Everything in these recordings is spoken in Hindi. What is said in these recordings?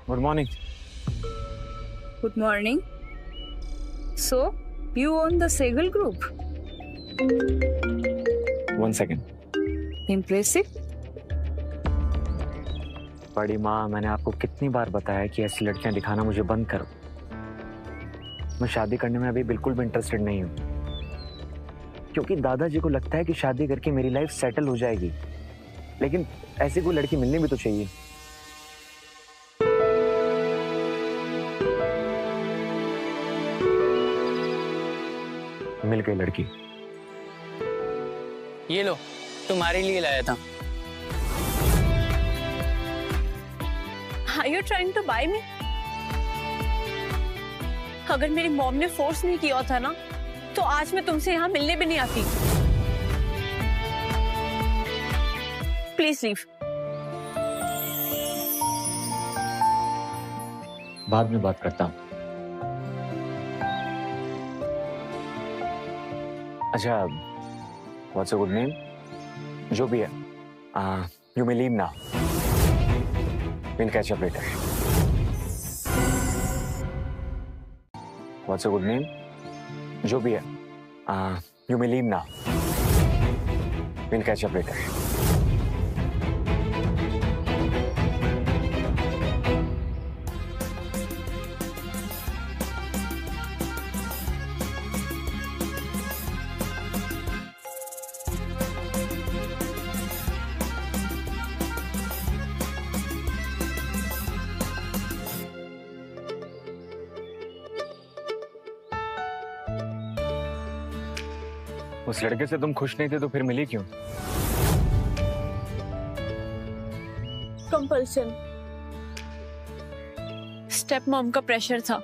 Good morning. Good morning. So, you own the Sehgal Group? One second. Impressive. बड़ी माँ, मैंने आपको कितनी बार बताया कि ऐसी लड़कियां दिखाना मुझे बंद करो। मैं शादी करने में अभी बिल्कुल भी इंटरेस्टेड नहीं हूँ, क्योंकि दादाजी को लगता है कि शादी करके मेरी लाइफ सेटल हो जाएगी। लेकिन ऐसी कोई लड़की मिलनी भी तो चाहिए। मिल गई लड़की। ये लो, तुम्हारे लिए लाया था। Are you trying to buy me? अगर मेरी मॉम ने फोर्स नहीं किया था ना, तो आज मैं तुमसे यहाँ मिलने भी नहीं आती। Please leave. बाद में बात करता हूँ। अच्छा, व्हाट्स योर गुड नेम? जो भी है, you may leave now. Will catch up later. What's your good name? जो भी है, you may leave now. Will catch up later. उस लड़के से तुम खुश नहीं थे तो फिर मिली क्यों? कंपल्सन। स्टेप मॉम का प्रेशर था।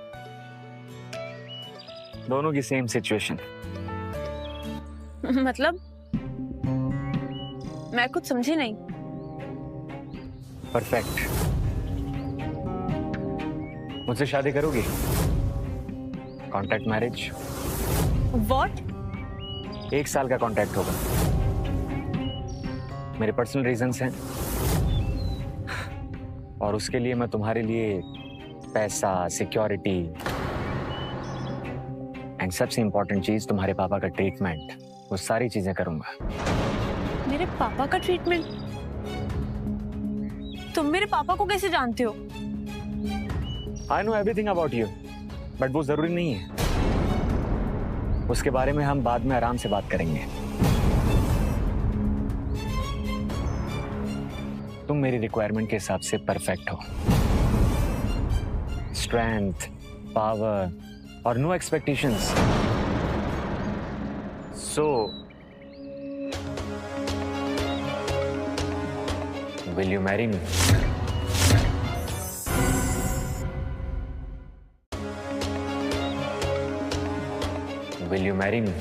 दोनों की सेम सिचुएशन। मतलब मैं कुछ समझी नहीं। परफेक्ट। मुझसे शादी करोगी? Contract marriage. व्हाट? 1 साल का कॉन्ट्रैक्ट होगा। मेरे पर्सनल रीजंस हैं, और उसके लिए मैं तुम्हारे लिए पैसा, सिक्योरिटी एंड सबसे इंपॉर्टेंट चीज तुम्हारे पापा का ट्रीटमेंट, वो सारी चीजें करूंगा। मेरे पापा का ट्रीटमेंट? तुम मेरे पापा को कैसे जानते हो? I know everything about you, but वो जरूरी नहीं है। उसके बारे में हम बाद में आराम से बात करेंगे। तुम मेरी रिक्वायरमेंट के हिसाब से परफेक्ट हो। स्ट्रेंथ, पावर और no expectations. So will you marry me? Will you marry me?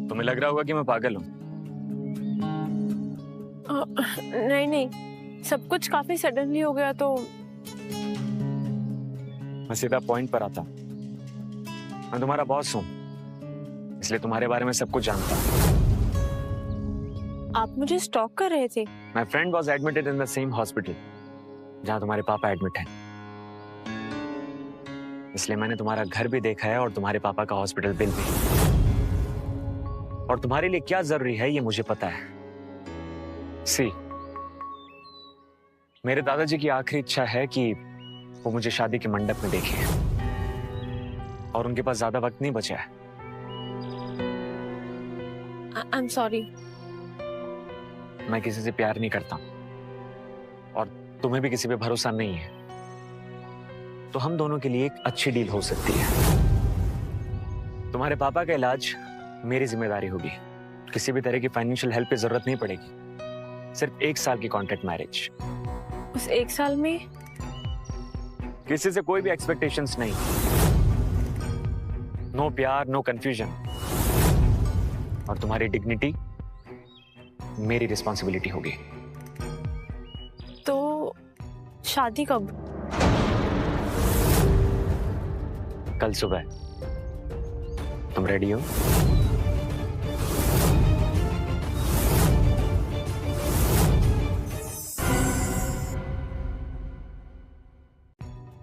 तुम्हें लग रहा होगा कि मैं पागल हूं। नहीं नहीं, सब कुछ काफी सडनली हो गया तो। मैं सीधा पॉइंट पर आता। मैं तुम्हारा बॉस हूं, इसलिए तुम्हारे बारे में सब कुछ जानता हूं। आप मुझे स्टॉक कर रहे थे? My friend was admitted in the same hospital जहां तुम्हारे पापा एडमिट हैं, इसलिए मैंने तुम्हारा घर भी देखा है और तुम्हारे पापा का हॉस्पिटल बिल भी। और तुम्हारे लिए क्या जरूरी है ये मुझे पता है। सी, मेरे दादाजी की आखिरी इच्छा है कि वो मुझे शादी के मंडप में देखे, और उनके पास ज्यादा वक्त नहीं बचा है। I am sorry. मैं किसी से प्यार नहीं करता, और तुम्हें भी किसी पे भरोसा नहीं है, तो हम दोनों के लिए एक अच्छी डील हो सकती है। तुम्हारे पापा का इलाज मेरी जिम्मेदारी होगी। किसी भी तरह की फाइनेंशियल हेल्प की जरूरत नहीं पड़ेगी। सिर्फ 1 साल की कॉन्ट्रैक्ट मैरिज। उस 1 साल में किसी से कोई भी एक्सपेक्टेशंस नहीं। नो प्यार, नो कंफ्यूजन। और तुम्हारी डिग्निटी मेरी रिस्पॉन्सिबिलिटी होगी। तो शादी कब? कल सुबह। तुम रेडी हो?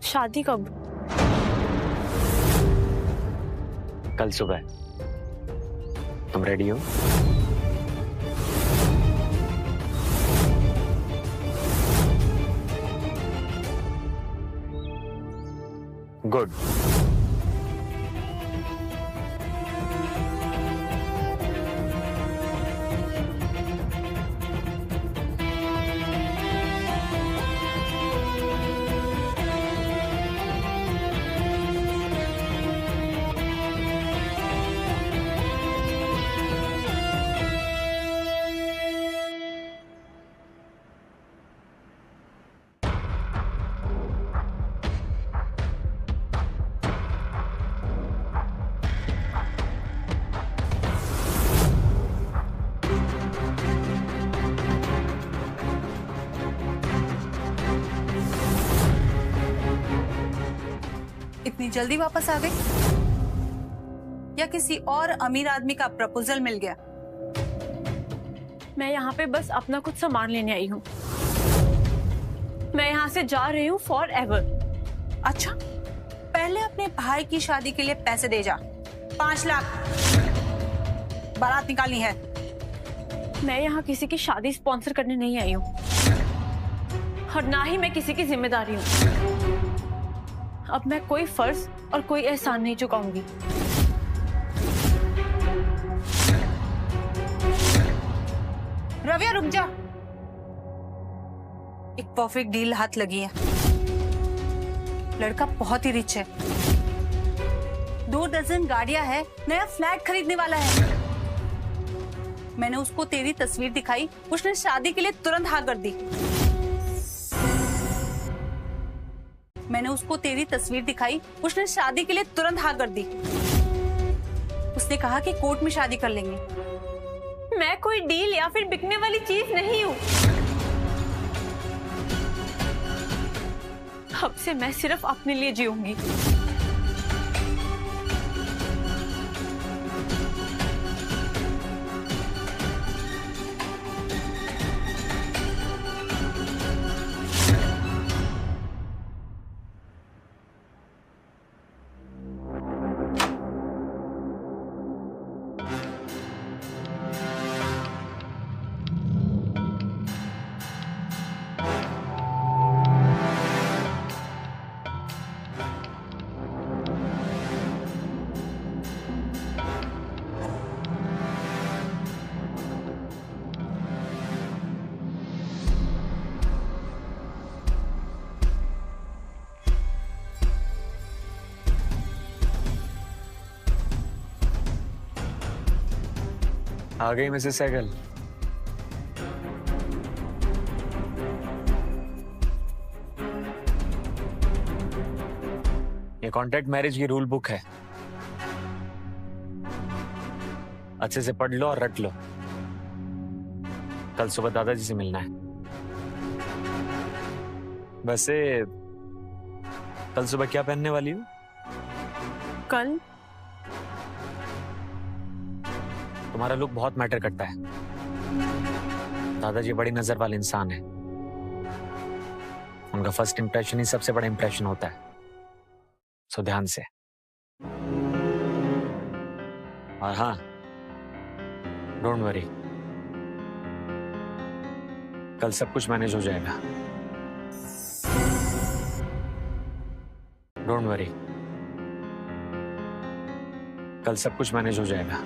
शादी कब? कल सुबह। तुम रेडी हो? गुड। इतनी जल्दी वापस आ गई? या किसी और अमीर आदमी का प्रपोजल मिल गया? मैं यहाँ पे बस अपना कुछ सामान लेने आई हूँ। मैं यहाँ से जा रही हूँ फॉर एवर। अच्छा, पहले अपने भाई की शादी के लिए पैसे दे जा। 5 लाख बारात निकालनी है। मैं यहाँ किसी की शादी स्पॉन्सर करने नहीं आई हूँ, और ना ही मैं किसी की जिम्मेदारी हूँ। अब मैं कोई फर्ज और कोई एहसान नहीं चुकाऊंगी। रविया रुक जा। एक परफेक्ट डील हाथ लगी है। लड़का बहुत ही रिच है, 2 डजन गाड़ियां है, नया फ्लैट खरीदने वाला है। मैंने उसको तेरी तस्वीर दिखाई, उसने शादी के लिए तुरंत हाँ कर दी। मैंने उसको तेरी तस्वीर दिखाई, उसने शादी के लिए तुरंत हाँ कर दी। उसने कहा कि कोर्ट में शादी कर लेंगे। मैं कोई डील या फिर बिकने वाली चीज नहीं हूँ। अब से मैं सिर्फ अपने लिए जीऊंगी। आ गई मिसेस सहगल। ये कॉन्ट्रैक्ट मैरिज की रूल बुक है, अच्छे से पढ़ लो और रट लो। कल सुबह दादाजी से मिलना है। वैसे कल सुबह क्या पहनने वाली हो? कल तुम्हारा लुक बहुत मैटर करता है। दादाजी बड़ी नजर वाले इंसान है, उनका फर्स्ट इंप्रेशन ही सबसे बड़ा इंप्रेशन होता है, सो ध्यान से। और हाँ, डोंट वरी, कल सब कुछ मैनेज हो जाएगा। डोंट वरी, कल सब कुछ मैनेज हो जाएगा।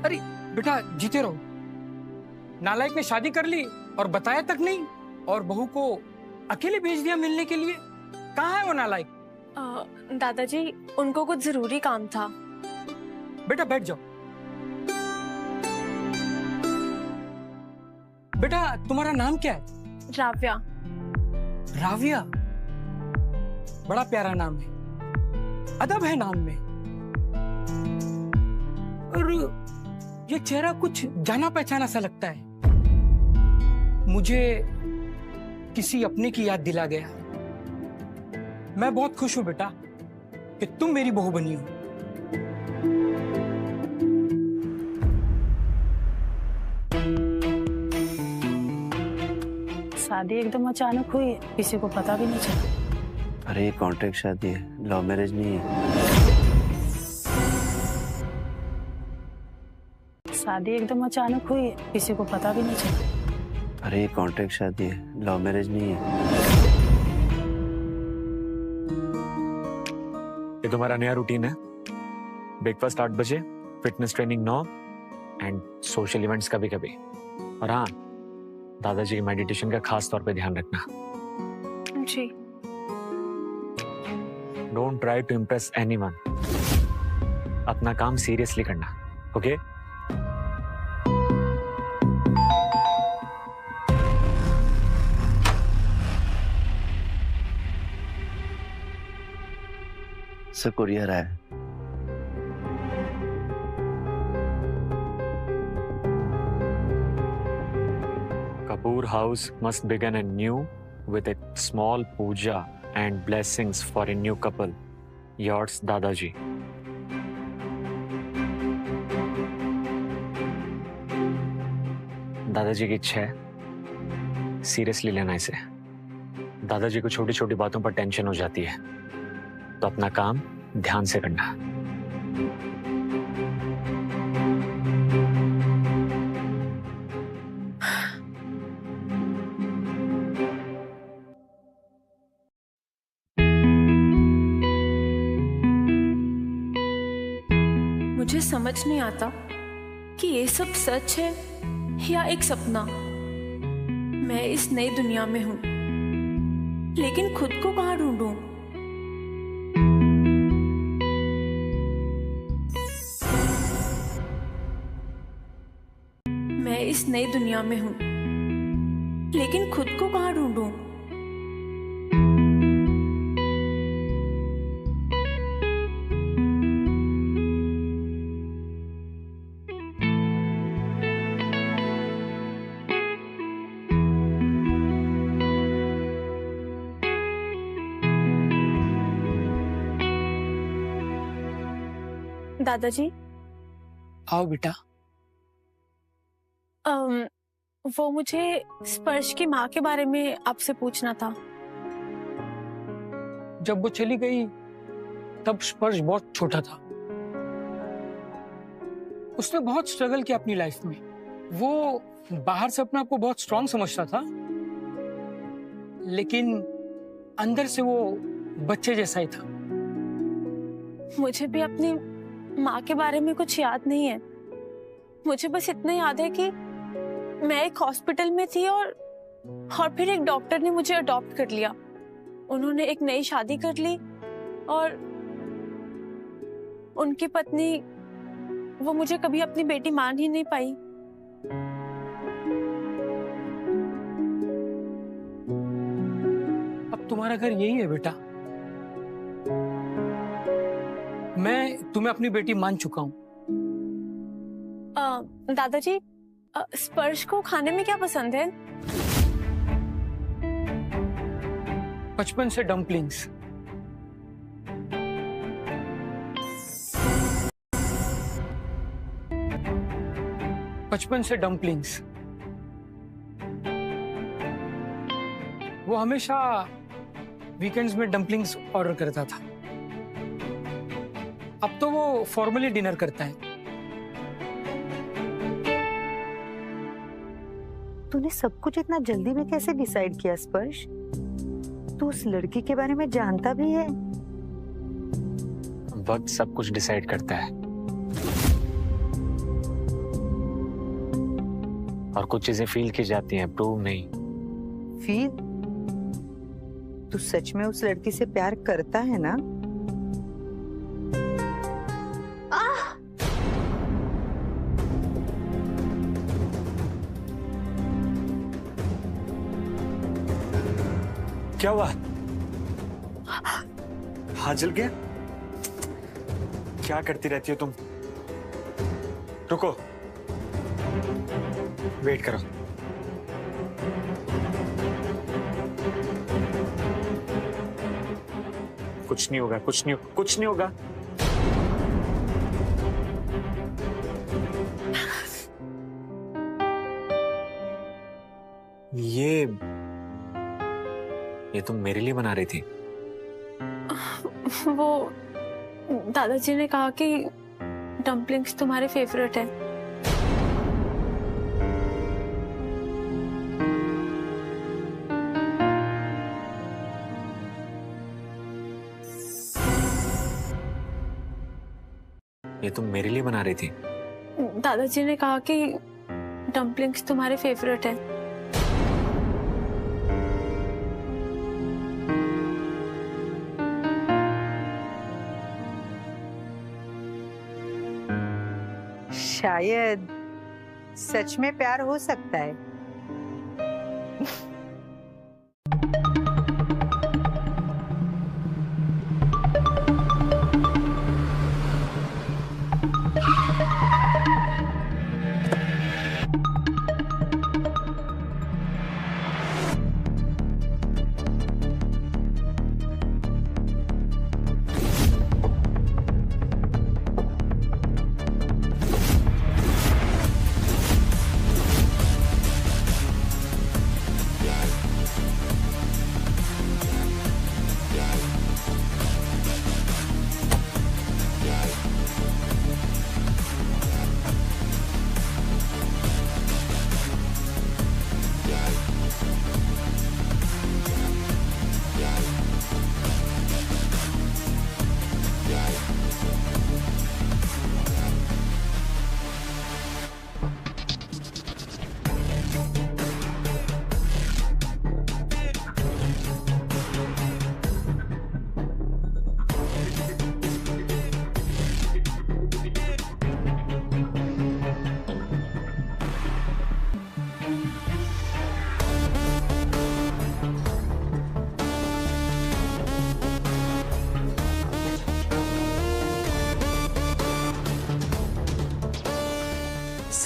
अरे बेटा जीते रहो। नालायक ने शादी कर ली और बताया तक नहीं, और बहू को अकेले भेज दिया मिलने के लिए। कहाँ है वो नालायक? दादाजी उनको कुछ जरूरी काम था। बेटा बैठ जाओ। बेटा तुम्हारा नाम क्या है? राव्या। राव्या, बड़ा प्यारा नाम है, अदब है नाम में। और ये चेहरा कुछ जाना पहचाना सा लगता है, मुझे किसी अपने की याद दिला गया। मैं बहुत खुश हूं बेटा कि तुम मेरी बहू बनी हो। शादी एकदम अचानक हुई, किसी को पता भी नहीं चला। अरे ये कॉन्ट्रैक्ट शादी है, लव मैरिज नहीं है। शादी एकदम अचानक हुई, किसी को पता भी नहीं चला। अरे ये कॉन्ट्रैक्ट शादी है, लव मैरिज नहीं है। ये तुम्हारा नया रूटीन है। ब्रेकफास्ट 8 बजे, fitness training 9 and social events कभी कभी। और हाँ, दादाजी की मेडिटेशन का खास तौर पे ध्यान रखना। जी। Don't try to impress anyone. अपना काम सीरियसली करना, ओके? सर कुरियर है। Kapoor house must begin anew with a small puja and blessings for a new couple. Yours, Dadaji. दादाजी की इच्छा है, सीरियसली लेना इसे। दादाजी को छोटी छोटी बातों पर टेंशन हो जाती है, तो अपना काम ध्यान से करना। मुझे समझ नहीं आता कि ये सब सच है या एक सपना। मैं इस नई दुनिया में हूं, लेकिन खुद को कहां ढूंढूं? मैं इस नई दुनिया में हूं, लेकिन खुद को कहां ढूंढूं? दादाजी। आओ बेटा। वो मुझे स्पर्श की माँ के बारे में आपसे पूछना था। जब वो चली गई तब स्पर्श बहुत छोटा था। उसने बहुत स्ट्रगल किया अपनी लाइफ में। वो बाहर से अपने आप को बहुत स्ट्रांग समझता था, लेकिन अंदर से वो बच्चे जैसा ही था। मुझे भी अपनी माँ के बारे में कुछ याद नहीं है। मुझे बस इतना याद है कि मैं एक हॉस्पिटल में थी और फिर एक डॉक्टर ने मुझे अडॉप्ट कर लिया। उन्होंने एक नई शादी कर ली और उनकी पत्नी, वो मुझे कभी अपनी बेटी मान ही नहीं पाई। अब तुम्हारा घर यही है बेटा। मैं तुम्हें अपनी बेटी मान चुका हूं। दादाजी, स्पर्श को खाने में क्या पसंद है? बचपन से डम्पलिंग्स। बचपन से डम्पलिंग्स। वो हमेशा वीकेंड्स में डम्पलिंग्स ऑर्डर करता था। अब तो वो फॉर्मली डिनर करता है। तूने सब कुछ इतना जल्दी में कैसे डिसाइड किया स्पर्श? तू उस लड़की के बारे में जानता भी है? वक्त सब कुछ डिसाइड करता है। और कुछ चीजें फील की जाती हैं, प्रूव नहीं। फील? तू सच में उस लड़की से प्यार करता है ना? क्या हुआ? हाथ जल गया? क्या करती रहती हो तुम? रुको, वेट करो। कुछ नहीं होगा, कुछ नहीं होगा। ये तुम मेरे लिए बना रही थी? वो दादाजी ने कहा कि डम्पलिंग्स तुम्हारे फेवरेट है। ये तुम मेरे लिए बना रही थी? दादाजी ने कहा कि डम्पलिंग्स तुम्हारे फेवरेट है। शायद सच में प्यार हो सकता है।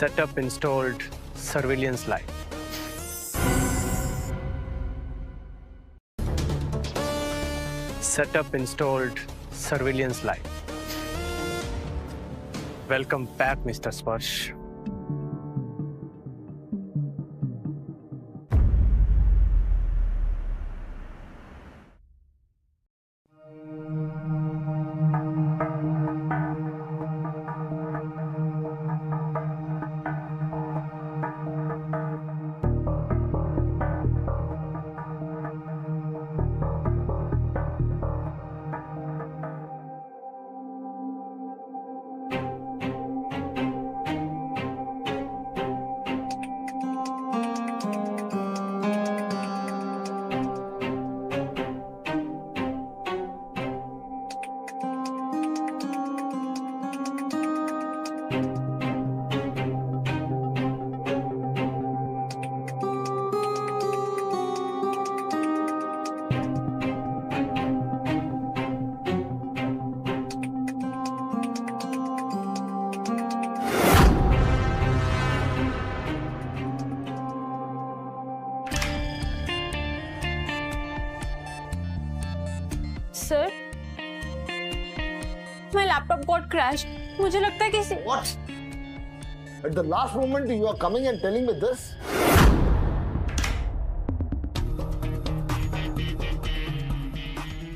Setup installed, surveillance light. Setup installed, surveillance light. Welcome back, Mr. Sparsh. Sir, my laptop got crashed. मुझे लगता है किसी What? At the last moment you are coming and telling me this?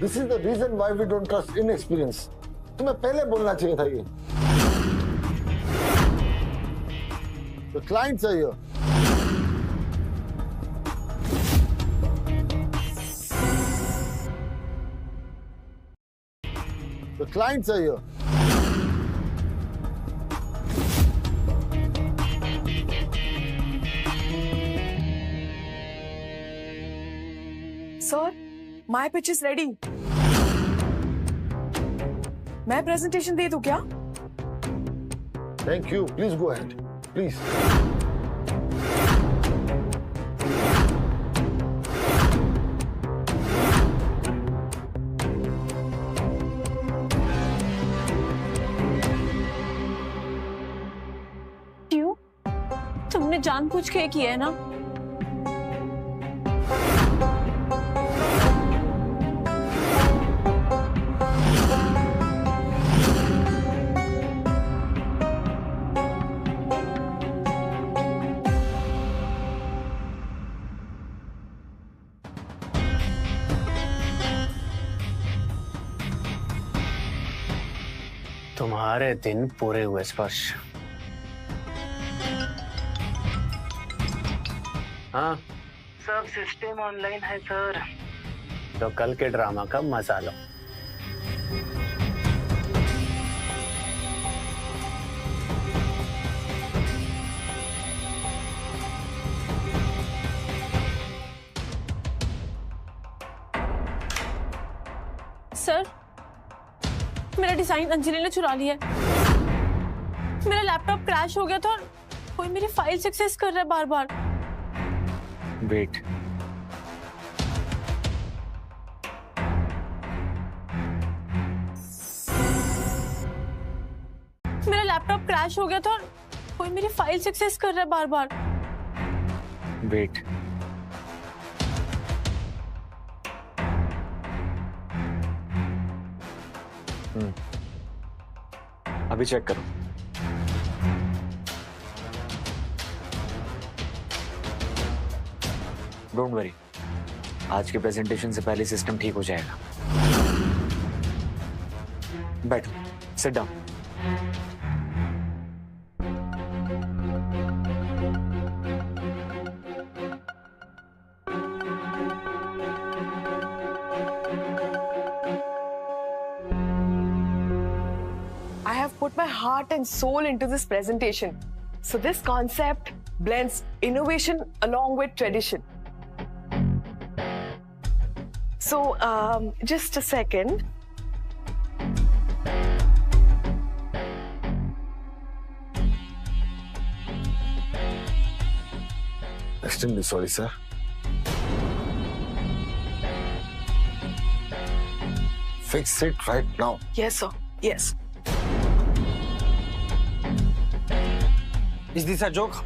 This is the reason why we don't trust inexperience. तुम्हें पहले बोलना चाहिए था ये. The clients are here. The clients are here. Sir, my pitch is ready. मैं प्रेजेंटेशन दे दूं क्या? Thank you. Please go ahead. Please. क्यों? तुमने जानबूझ के किया है ना? तुम्हारे दिन पूरे हुए स्पर्श। हाँ, सब सिस्टम ऑनलाइन है सर, तो कल के ड्रामा का मजा लो। सर, मेरा डिजाइन अंजलि ने चुरा लिया है। मेरा लैपटॉप क्रैश हो गया था और कोई मेरी फाइल एक्सेस कर रहा है बार बार। वेट, मेरा लैपटॉप क्रैश हो गया था और कोई मेरी फाइल एक्सेस कर रहा है बार बार। वेट, अभी चेक करो। डोंट वरी, आज के प्रेजेंटेशन से पहले सिस्टम ठीक हो जाएगा। बैठो, sit down. I have put my heart and soul into this presentation. So this concept blends innovation along with tradition. So, just a second. Extremely sorry, sir. Fix it right now. Yes, sir. Yes. Is this a joke?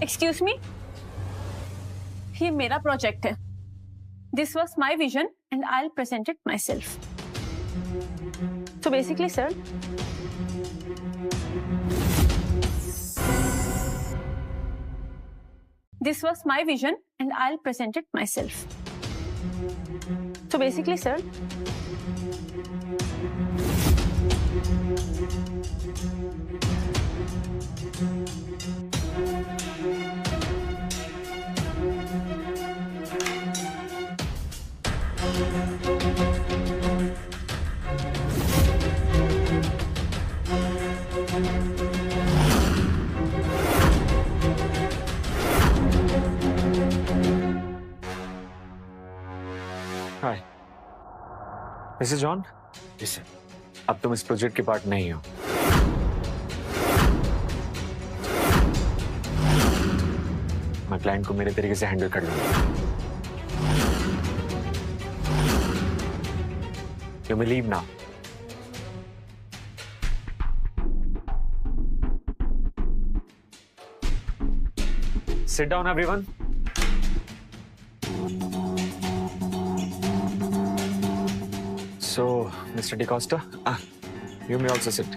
Excuse me, ये मेरा प्रोजेक्ट है। This was my vision and I will present it my self. So basically, sir, this was my vision and I'll present it myself. So basically, sir, hi, Mrs John. Ji sir. अब तुम इस प्रोजेक्ट के पार्ट नहीं हो। मैं क्लाइंट को मेरे तरीके से हैंडल कर लूंगा। You may leave now. Sit down, everyone. So, Mr. DeCosta, you may also sit.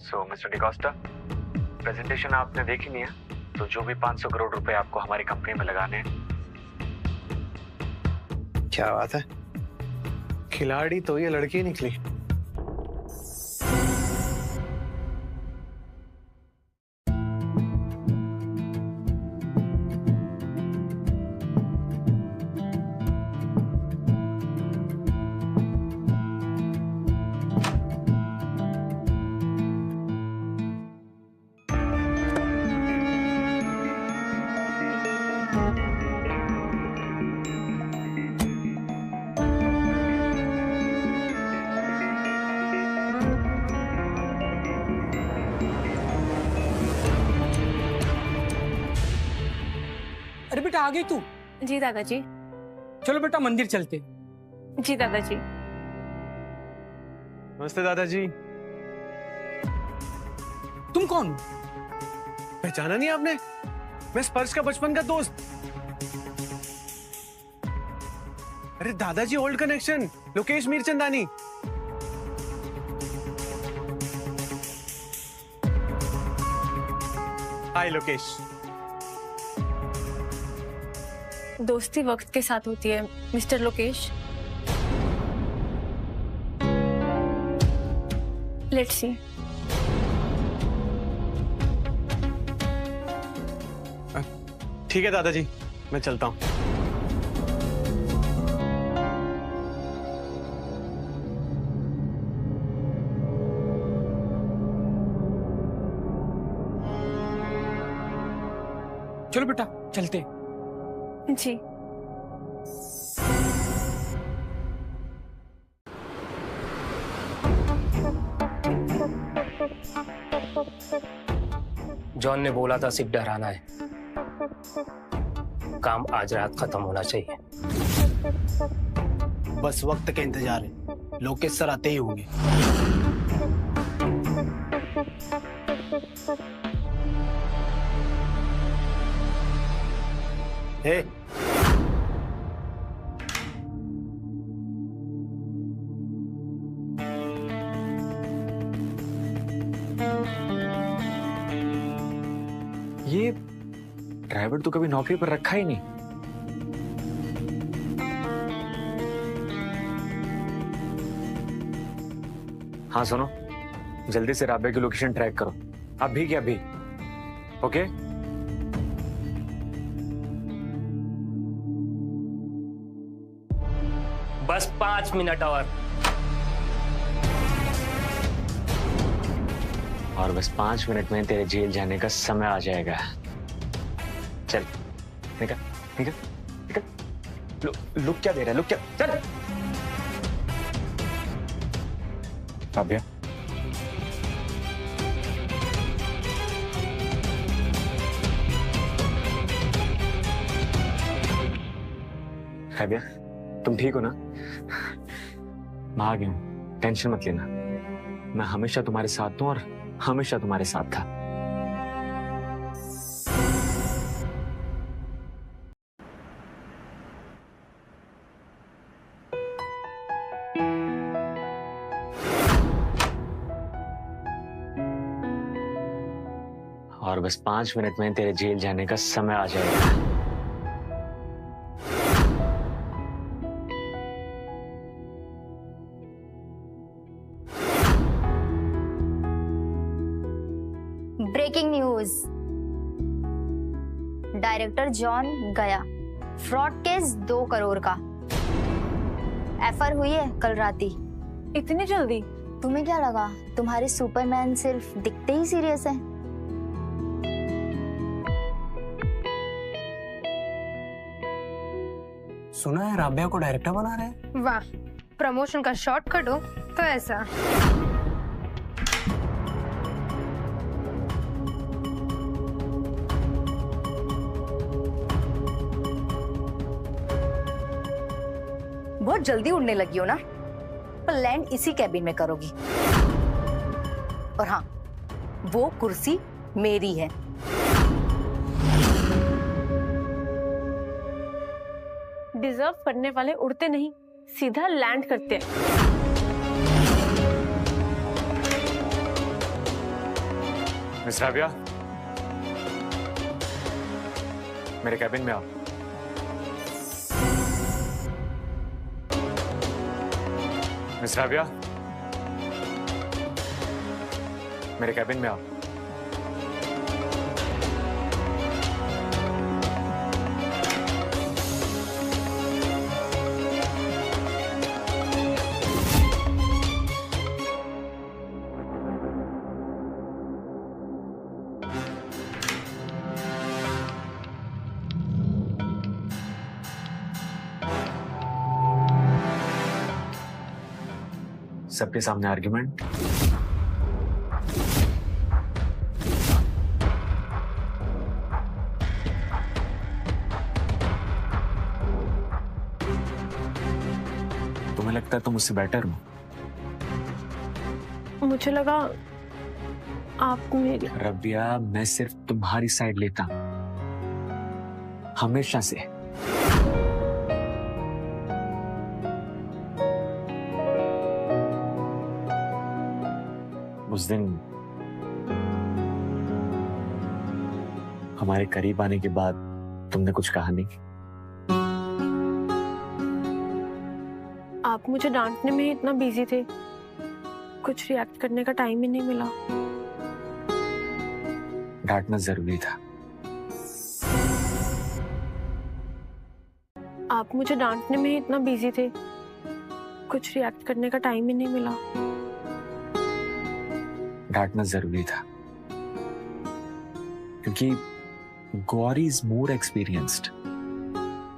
So, Mr. DeCosta, presentation आपने देखी नहीं है, तो जो भी 500 करोड़ रुपए आपको हमारी कंपनी में लगाने हैं। क्या बात है, खिलाड़ी तो ये लड़की निकली। अरे बेटा आ गई तू? जी दादाजी। चलो बेटा मंदिर चलते। जी दादाजी। नमस्ते दादाजी। तुम कौन? पहचाना नहीं आपने? मैं स्पर्श का बचपन का दोस्त। अरे दादाजी ओल्ड कनेक्शन, लोकेश मीरचंदानी। हाय लोकेश। दोस्ती वक्त के साथ होती है मिस्टर लोकेश। Let's see. ठीक है दादाजी, मैं चलता हूँ। चलो बेटा चलते। जी। जॉन ने बोला था सिर्फ डराना है। काम आज रात खत्म होना चाहिए। बस वक्त का इंतजार है, लोकेश सर आते ही होंगे। हे ये ड्राइवर तो कभी नौकरी पर रखा ही नहीं। हाँ सुनो, जल्दी से राबिया की लोकेशन ट्रैक करो, अभी के अभी। ओके? बस 5 मिनट और बस 5 मिनट में तेरे जेल जाने का समय आ जाएगा। चल निकल निकल निकल। लुक क्या दे रहा है? लुक क्या? चल राबिया। राबिया तुम ठीक हो ना? मैं आ गया हूं, टेंशन मत लेना। मैं हमेशा तुम्हारे साथ हूं और हमेशा तुम्हारे साथ था। और बस 5 मिनट में तेरे जेल जाने का समय आ जाएगा। ब्रेकिंग न्यूज, डायरेक्टर जॉन गया। फ्रॉड केस 2 करोड़ का। एफआईआर हुई है कल रात ही। इतनी जल्दी? तुम्हें क्या लगा तुम्हारे सुपरमैन सिर्फ दिखते ही सीरियस है? सुना है राबिया को डायरेक्टर बना रहे हैं। वाह, प्रमोशन का शॉर्टकट हो तो ऐसा। बहुत जल्दी उड़ने लगी हो ना, पर लैंड इसी कैबिन में करोगी। और हाँ, वो कुर्सी मेरी है। डिजर्व करने वाले उड़ते नहीं, सीधा लैंड करते हैं। मिस राबिया, मेरे कैबिन में आओ। मिस राबिया, मेरे कैबिन में आओ। सबके सामने आर्ग्यूमेंट। तुम्हें लगता है तुम मुझसे बेटर हो? मुझे लगा आप मेरी। रबिया, मैं सिर्फ तुम्हारी साइड लेता हूं, हमेशा से। उस दिन हमारे करीब आने के बाद तुमने कुछ कहा नहीं। आप मुझे डांटने में इतना बिजी थे, कुछ रिएक्ट करने का टाइम ही नहीं मिला। डांटना जरूरी था। आप मुझे डांटने में इतना बिजी थे, कुछ रिएक्ट करने का टाइम ही नहीं मिला। डांटना जरूरी था क्योंकि गौरी इज मोर एक्सपीरियंस्ड।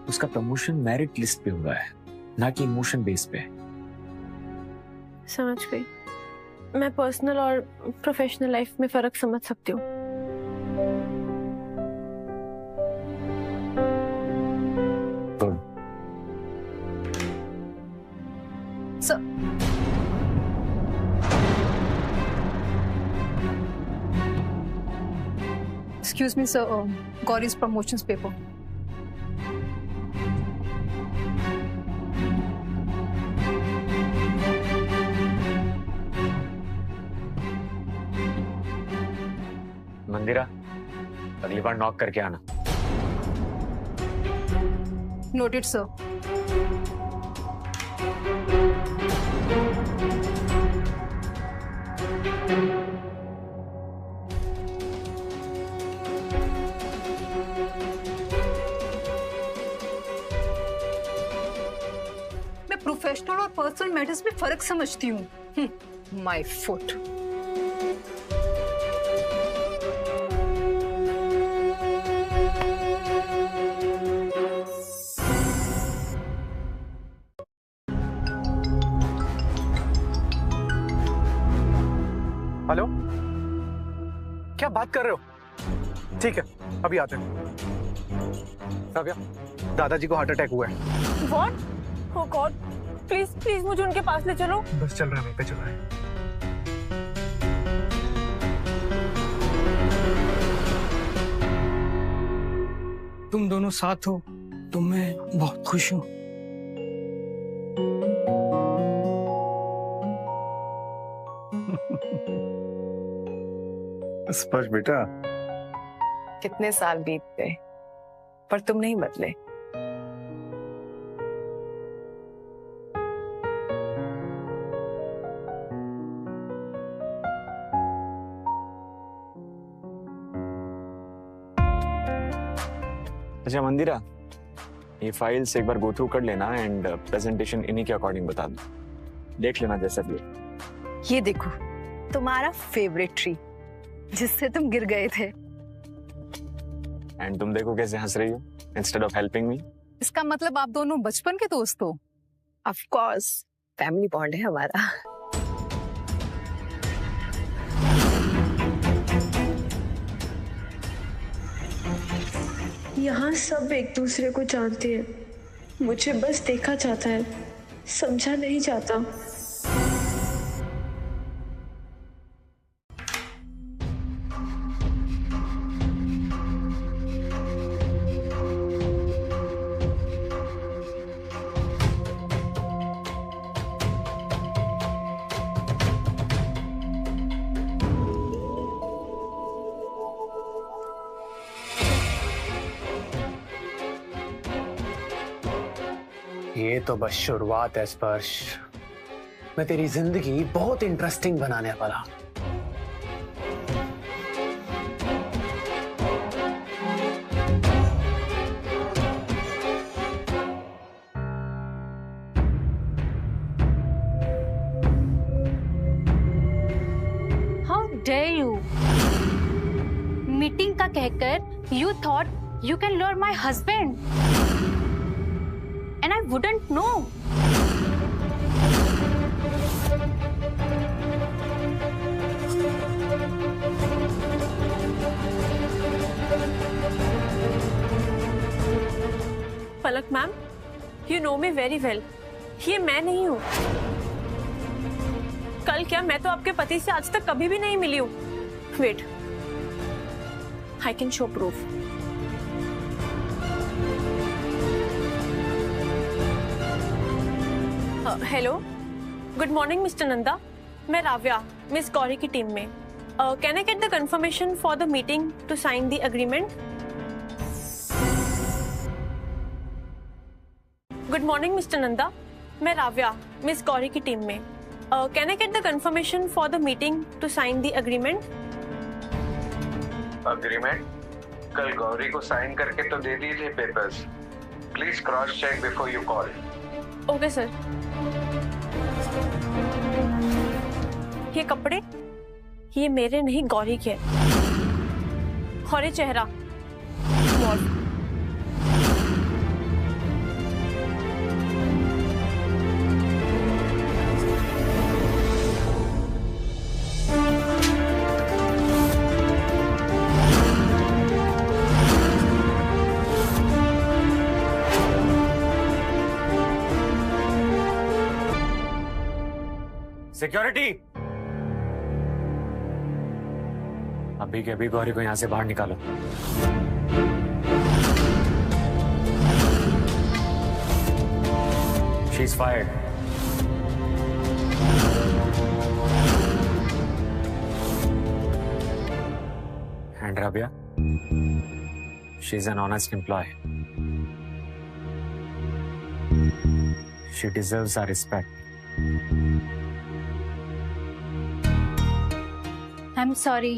उसका प्रमोशन मेरिट लिस्ट पे हुआ है, ना कि इमोशन बेस पे। समझ गई। मैं पर्सनल और प्रोफेशनल लाइफ में फर्क समझ सकती हूँ। Excuse me, sir. Gauri's promotions paper. मंदिरा, अगली बार नॉक करके आना। Noted, sir. मैं प्रोफेशनल और पर्सनल मैटर्स में फर्क समझती हूँ। My foot. हेलो, क्या बात कर रहे हो? ठीक है, अभी आते हैं। राबिया, दादाजी को हार्ट अटैक हुआ है। What? Oh God! Please please मुझे उनके पास ले चलो। बस चल रहा है, वहीं पे चल रहा है। तुम दोनों साथ हो तो मैं बहुत खुश हूँ। स्पर्श बेटा, कितने साल बीत गए पर तुम नहीं बदले। अच्छा मंदिरा, ये फाइल्स एक बार गो थ्रू कर लेना एंड प्रेजेंटेशन इन्हीं के अकॉर्डिंग बता दो। देख लेना जैसा भी। ये देखो, तुम्हारा फेवरेट ट्री जिससे तुम गिर गए थे। एंड तुम देखो कैसे हंस रही हो इंस्टेड ऑफ हेल्पिंग मी। इसका मतलब आप दोनों बचपन के दोस्त हो? ऑफ कोर्स, फैमिली बॉन्ड है हमारा। यहाँ सब एक दूसरे को जानते हैं, मुझे बस देखा जाता है, समझा नहीं जाता। ये तो बस शुरुआत है स्पर्श, मैं तेरी जिंदगी बहुत इंटरेस्टिंग बनाने वाला। How dare you! मीटिंग का कहकर you thought you can lure my husband and I wouldn't know. Palak ma'am, you know me very well. ये मैं नहीं हूँ। कल क्या, मैं तो आपके पति से आज तक कभी भी नहीं मिली हूँ। Wait, I can show proof. Hello, good morning mister Nanda. मैं राव्या, मिस गौरी की टीम में। Can I get the confirmation for the meeting to sign the agreement? Good morning mister Nanda. मैं राव्या, मिस गौरी की टीम में। Can I get the confirmation for the meeting to sign the agreement? Agreement? कल गौरी को साइन करके तो दे दिए थे papers. Please cross check before you call. Okay sir. ये कपड़े, ये मेरे नहीं गौरी के। और ये चेहरा मॉड। सिक्योरिटी, अभी के अभी गौरी को यहां से बाहर निकालो। She is fired. And Rabia, she is an honest employee. She deserves our respect. I'm sorry.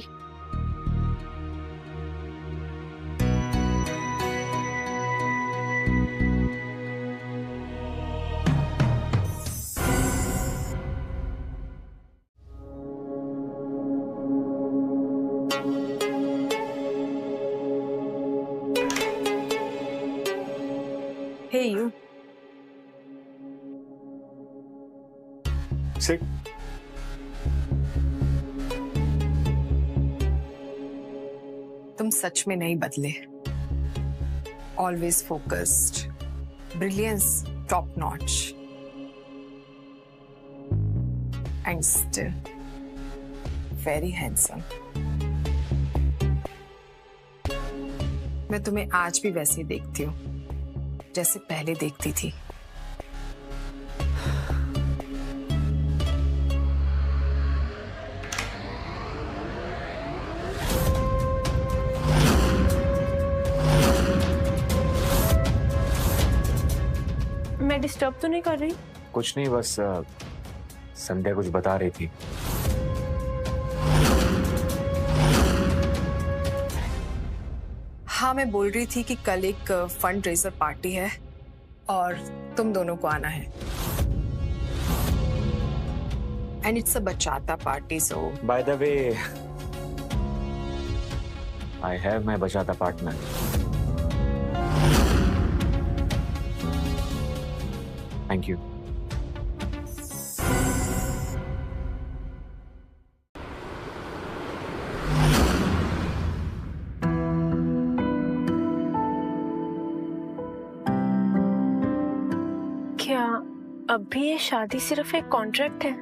Hey, you. Sit. तुम सच में नहीं बदले। Always focused, brilliance top notch, and still very handsome. मैं तुम्हें आज भी वैसे ही देखती हूँ जैसे पहले देखती थी। मैं डिस्टर्ब तो नहीं कर रही? कुछ नहीं, बस संध्या कुछ बता रही थी। हाँ, मैं बोल रही थी कि कल एक फंड रेजर पार्टी है और तुम दोनों को आना है। एंड इट्स अ बचाता party, so by the way, I have my बचाता पार्टनर। Thank you. क्या अब भी ये शादी सिर्फ एक कॉन्ट्रैक्ट है?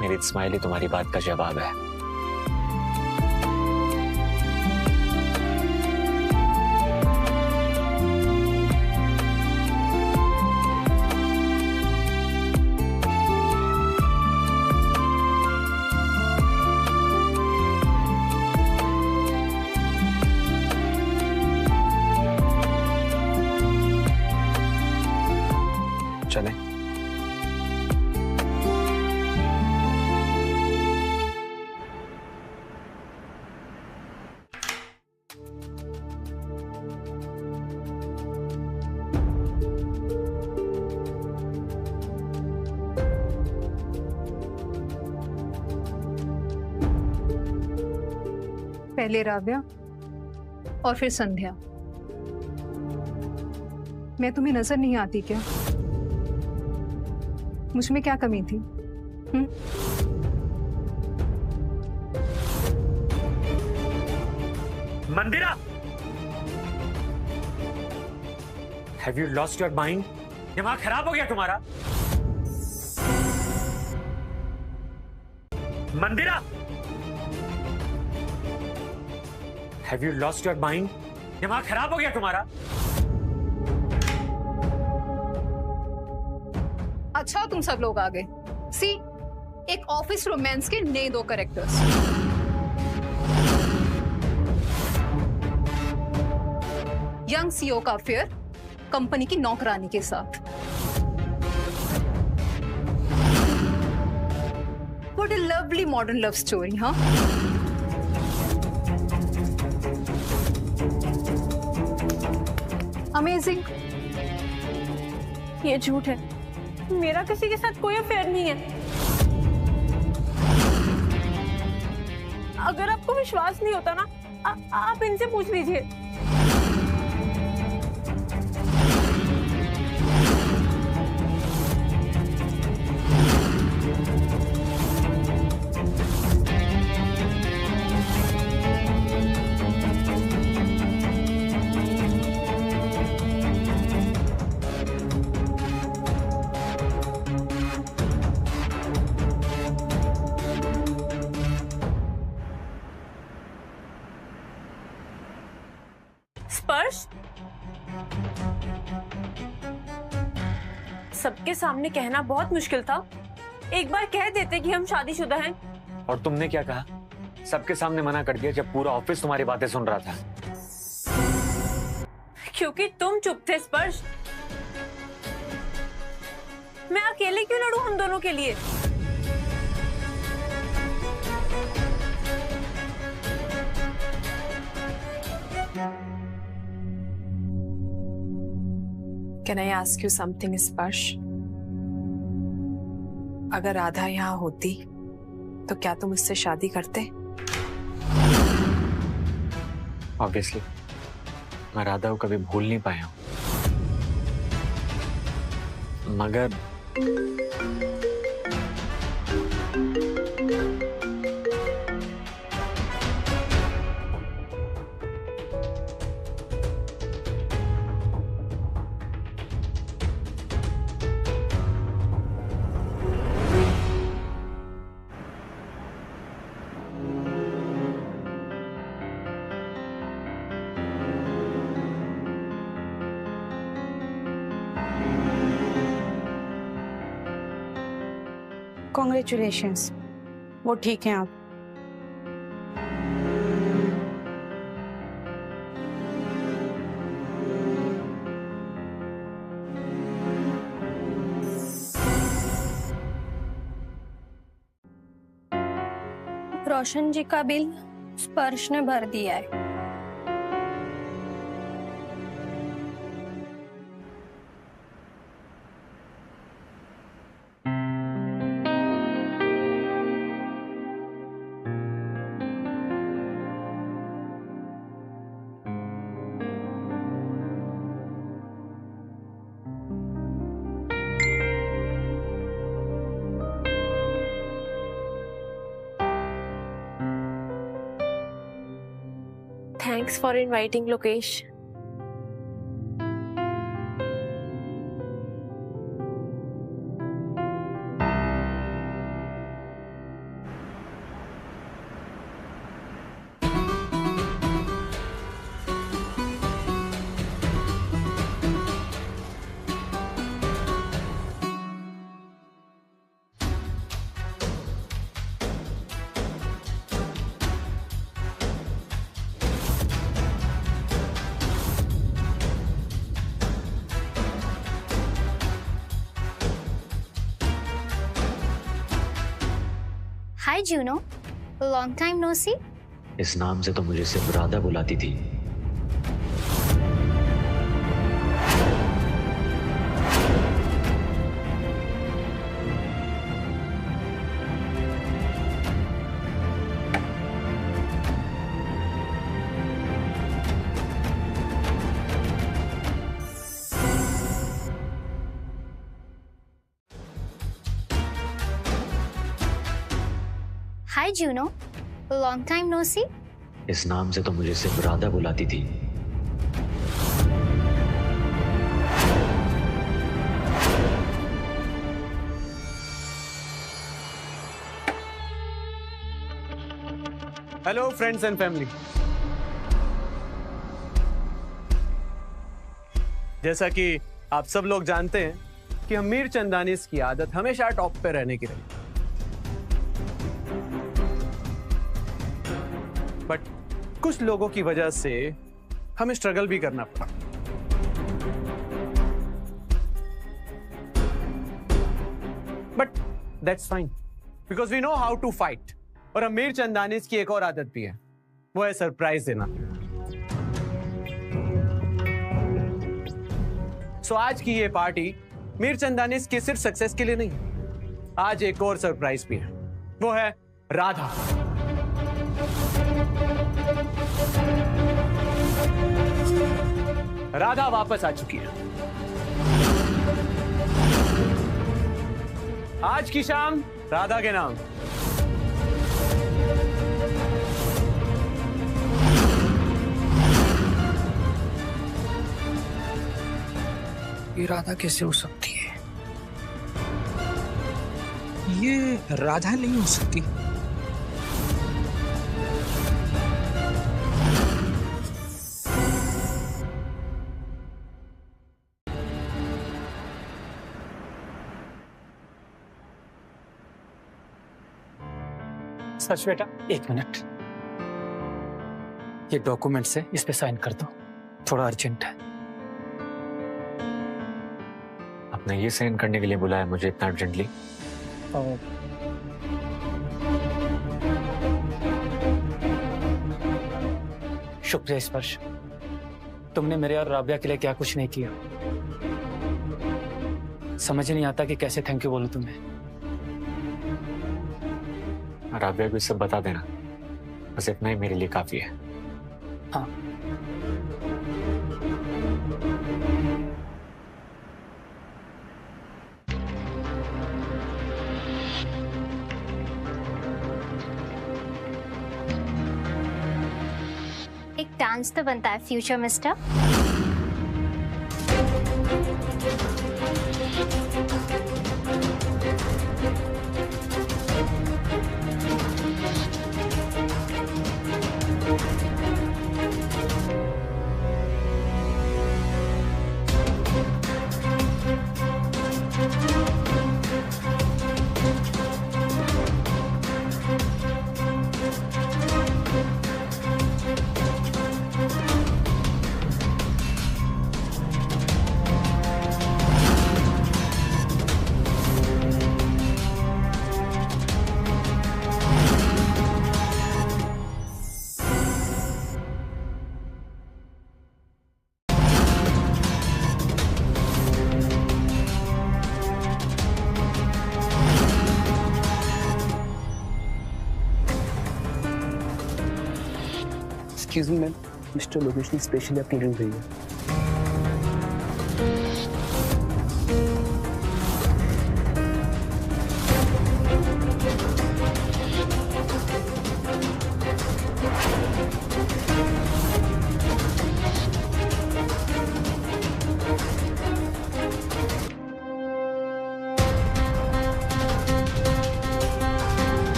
मेरी स्माइल ही तुम्हारी बात का जवाब है। चलें? पहले राव्या और फिर संध्या। मैं तुम्हें नजर नहीं आती क्या? मुझ में क्या कमी थी? Mandira, have you lost your mind? दिमाग खराब हो गया तुम्हारा? Mandira, have you lost your mind? दिमाग खराब हो गया तुम्हारा? अच्छा तुम सब लोग आ गए। सी, एक ऑफिस रोमांस के नए 2 कैरेक्टर्स। यंग सीईओ का अफेयर कंपनी की नौकरानी के साथ। What a lovely modern love story, हाँ? अमेजिंग। ये झूठ है, मेरा किसी के साथ कोई अफेयर नहीं है। अगर आपको विश्वास नहीं होता ना, आप इनसे पूछ लीजिए। स्पर्श, सबके सामने कहना बहुत मुश्किल था। एक बार कह देते कि हम शादीशुदा हैं। और तुमने क्या कहा? सबके सामने मना कर दिया जब पूरा ऑफिस तुम्हारी बातें सुन रहा था। क्योंकि तुम चुप थे स्पर्श। मैं अकेले क्यों लड़ूं हम दोनों के लिए? Can I ask you something, स्पर्श? अगर राधा यहाँ होती तो क्या तुम उससे शादी करते? ऑब्वियसली मैं राधा को कभी भूल नहीं पाया हूं, मगर कॉन्ग्रेचुलेशंस, वो ठीक हैं आप। रोशन जी का बिल स्पर्श ने भर दिया है। Thanks for inviting Lokesh. Hi Juno, long time no see. इस नाम से तो मुझे सिर्फ राधा बुलाती थी। Hi Juno, long time no see. इस नाम से तो मुझे सिर्फ राधा बुलाती थी। Hello friends and family. जैसा कि आप सब लोग जानते हैं कि हम मीर चंदानीस की आदत हमेशा टॉप पे रहने की रही, बट कुछ लोगों की वजह से हमें स्ट्रगल भी करना पड़ा। But that's fine because we know how to fight. और हम मीर चंदानीस की एक और आदत भी है, वो है सरप्राइज देना। सो आज की ये पार्टी मीर चंदानीस की सिर्फ सक्सेस के लिए नहीं, आज एक और सरप्राइज भी है, वो है राधा। राधा वापस आ चुकी है। आज की शाम राधा के नाम। ये राधा कैसे हो सकती है? ये राधा नहीं हो सकती। सच बेटा, एक मिनट, ये डॉक्यूमेंट्स है, इस पे साइन कर दो, थोड़ा अर्जेंट है। आपने ये साइन करने के लिए बुलाया मुझे इतना अर्जेंटली? शुक्रिया स्पर्श, तुमने मेरे और राबिया के लिए क्या कुछ नहीं किया। समझ नहीं आता कि कैसे थैंक यू बोलूं तुम्हें। राबिया को सब बता देना, बस इतना ही मेरे लिए काफी है। हाँ। एक डांस तो बनता है future mister. Excuse me ma'am, mister Lokesh ने स्पेशली अपनी रिंग भेजी है।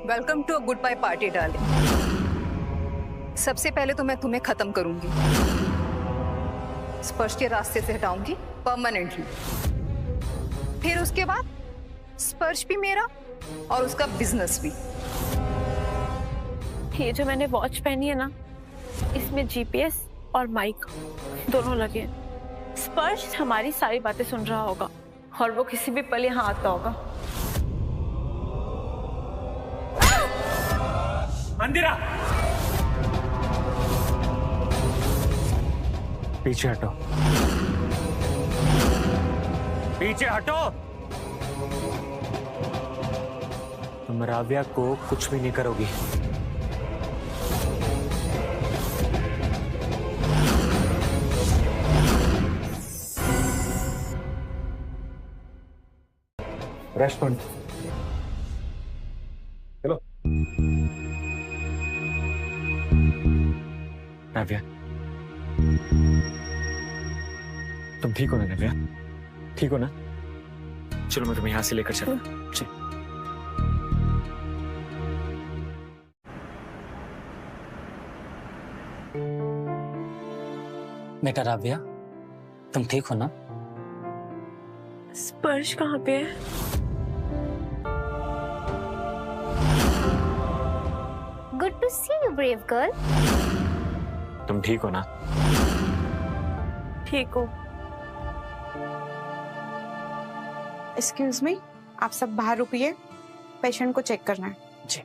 Welcome to a goodbye party darling. सबसे पहले तो मैं तुम्हें खत्म करूंगी, स्पर्श के रास्ते से हटाऊंगी परमानेंटली। फिर उसके बाद स्पर्श भी मेरा और उसका बिजनेस भी। ये जो मैंने वॉच पहनी है ना, इसमें जीपीएस और माइक दोनों लगे हैं। स्पर्श हमारी सारी बातें सुन रहा होगा और वो किसी भी पल यहाँ आता होगा। मंदिरा, पीछे हटो, पीछे हटो। तुम राबिया को कुछ भी नहीं करोगी। रेस्टोरेंट। चलो। नव्या, तुम ठीक हो ना नव्या? ठीक हो ना? चलो मैं तुम्हें यहाँ से लेकर चलूँ। बेटा राव्या, तुम ठीक हो ना? स्पर्श कहाँ पे है? Good to see you brave girl. तुम ठीक हो ना? ठीक हो। एक्सक्यूज मी, आप सब बाहर रुकिए, पेशेंट को चेक करना है। जी।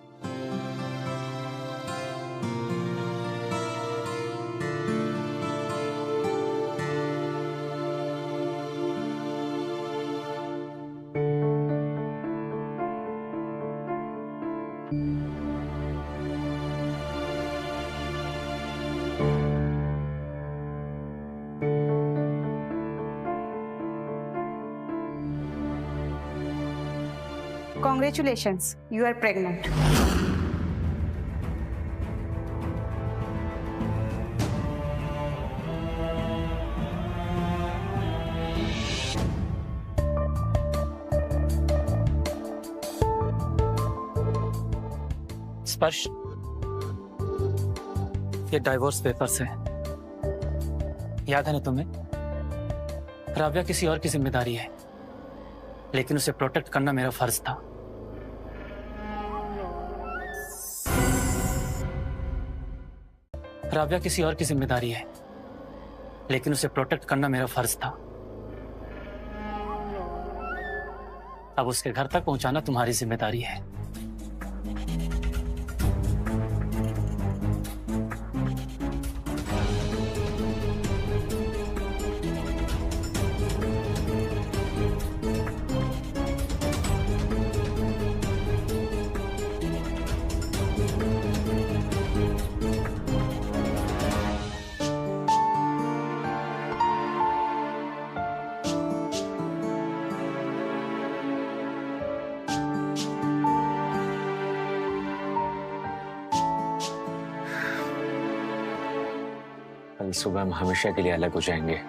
Congratulations, you are pregnant. स्पर्श, ये डाइवोर्स पेपर्स है, याद है ना तुम्हें? राव्या किसी और की जिम्मेदारी है, लेकिन उसे प्रोटेक्ट करना मेरा फर्ज था। राव्या किसी और की जिम्मेदारी है, लेकिन उसे प्रोटेक्ट करना मेरा फर्ज था। अब उसके घर तक पहुंचाना तुम्हारी जिम्मेदारी है। कल सुबह हम हमेशा के लिए अलग हो जाएंगे।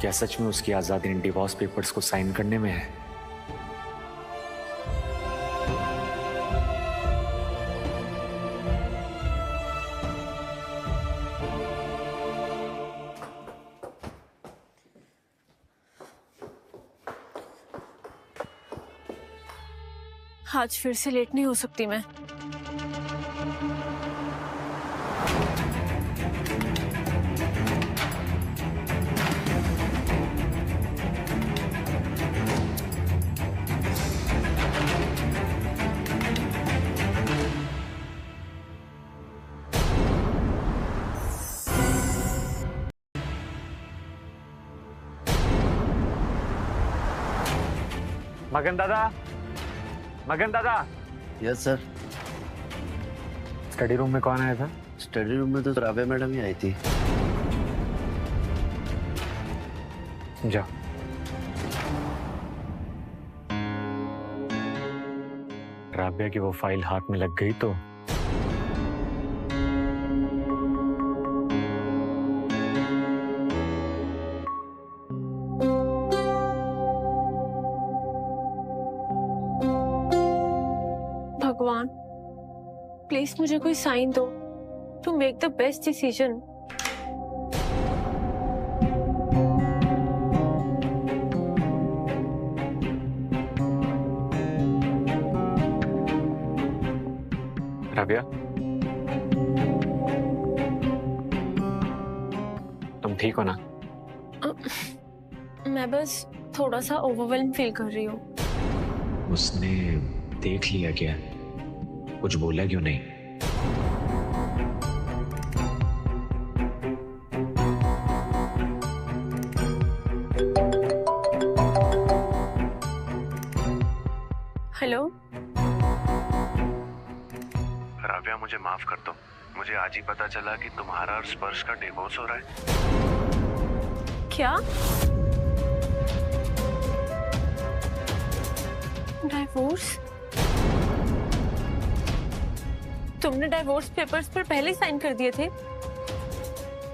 क्या सच में उसकी आजादी इन डिवोर्स पेपर्स को साइन करने में है? आज फिर से लेट नहीं हो सकती मैं। मगन दादा, मगन दादा। Yes sir. स्टडी रूम में कौन आया था? स्टडी रूम में तो राव्या मैडम ही आई थी। जाओ। राव्या की वो फाइल हाथ में लग गई तो भगवान, प्लीज मुझे कोई साइन दो to make the best decision. Ravya, तुम ठीक हो ना? मैं बस थोड़ा सा ओवरवेल्म फील कर रही हूँ। उसने देख लिया क्या? कुछ बोला क्यों नहीं? हेलो राव्या, मुझे माफ कर दो। मुझे आज ही पता चला कि तुम्हारा और स्पर्श का डिवोर्स हो रहा है। क्या? डाइवोर्स? तुमने डाइवोर्स पेपर्स पर पहले ही साइन कर दिए थे?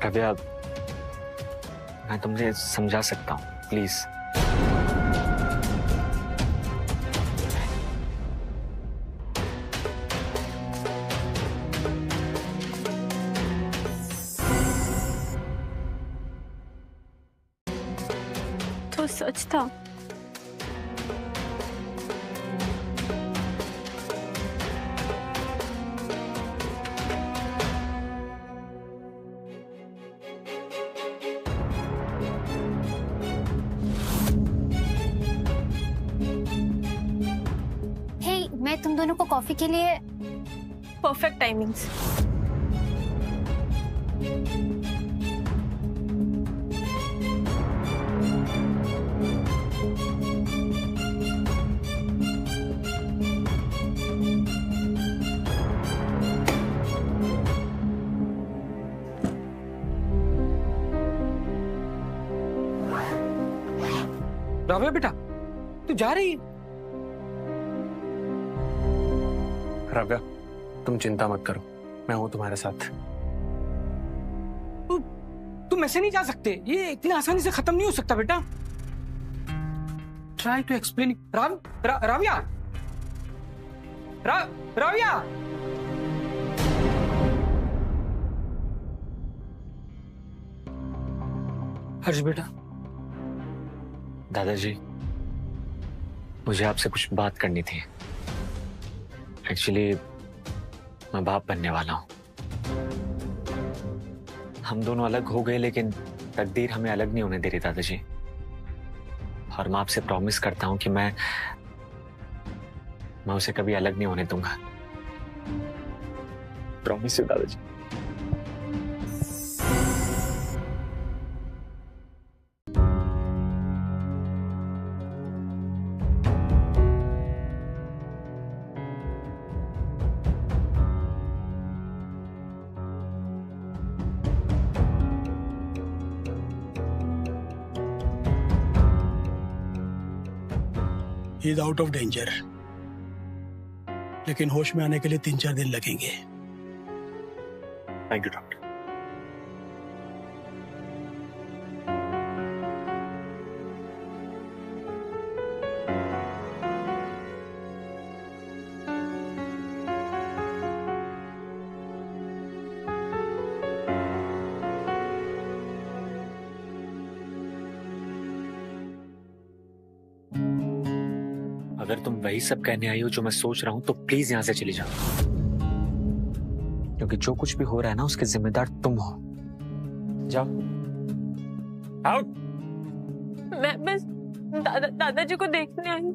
राव्या, मैं तुमसे समझा सकता हूँ, प्लीज। तो सच था। मैं तुम दोनों को कॉफी के लिए परफेक्ट टाइमिंग्स। राव्या बेटा, तू जा रही है? राव्या, तुम चिंता मत करो, मैं हूं तुम्हारे साथ। तुम ऐसे नहीं जा सकते, ये इतनी आसानी से खत्म नहीं हो सकता बेटा। Try to explain. Ravya, Ravya. Harsh बेटा। दादाजी, मुझे आपसे कुछ बात करनी थी। एक्चुअली मैं बाप बनने वाला हूं। हम दोनों अलग हो गए, लेकिन तकदीर हमें अलग नहीं होने दे रही दादाजी। और मैं आपसे प्रॉमिस करता हूं कि मैं उसे कभी अलग नहीं होने दूंगा। प्रॉमिस है दादाजी। He is out of danger, लेकिन होश में आने के लिए 3-4 दिन लगेंगे। Thank you doctor. अगर तुम वही सब कहने आई हो जो मैं सोच रहा हूं, तो प्लीज यहां से चली जाओ, क्योंकि जो कुछ भी हो रहा है ना, उसके जिम्मेदार तुम हो। जाओ, आउट। मैं बस दादाजी को देखने आई हूं।